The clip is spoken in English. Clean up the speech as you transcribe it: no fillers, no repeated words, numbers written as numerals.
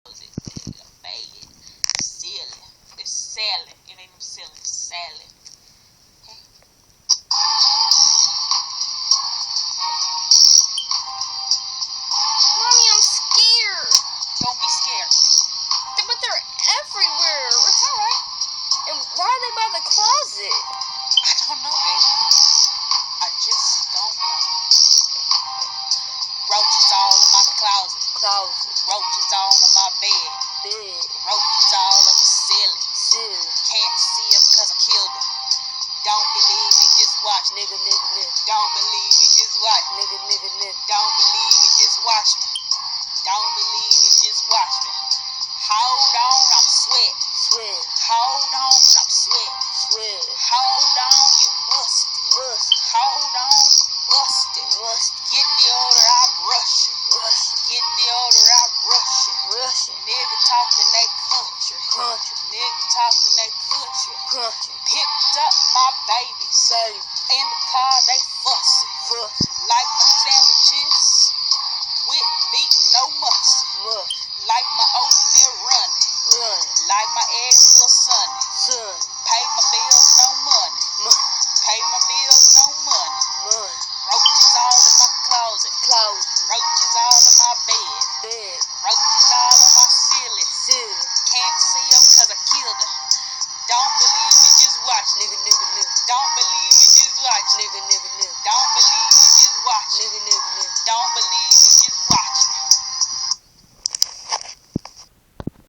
Baby, silly. It's Sally. It ain't no silly. It's Sally. Okay? Mommy, I'm scared. Don't be scared. But they're everywhere. It's alright. And why are they by the closet? I don't know, baby. I just don't know. Roaches all in my closet. Roaches all in my bed. Roaches all in my ceiling. Can't see them cause I killed them. Don't believe me, just watch. Nigga. Don't believe me, just watch. Nigga. Don't believe me, just watch me. Don't believe me, just watch me. Hold on, I'm sweating. Sweat. Hold on, I'm sweating. Hold on, you musty. Hold on, busted. Get the order, I'm rushing. Get the order, I'm rushing. Nigga talking that country. Nigga talking that country. Picked up my babies. In the car, they fussing. Like my sandwiches with beat, no mustard. Like my oatmeal running. Like my eggs still sunny. Pay my bills, no money. Pay my bills, no money. Roaches all in my closet. Roaches all in my bed. Roaches all in my ceiling. Can't see them cause I killed them. Don't believe me, just watch. Nigga. Don't believe me, just watch. Nigga.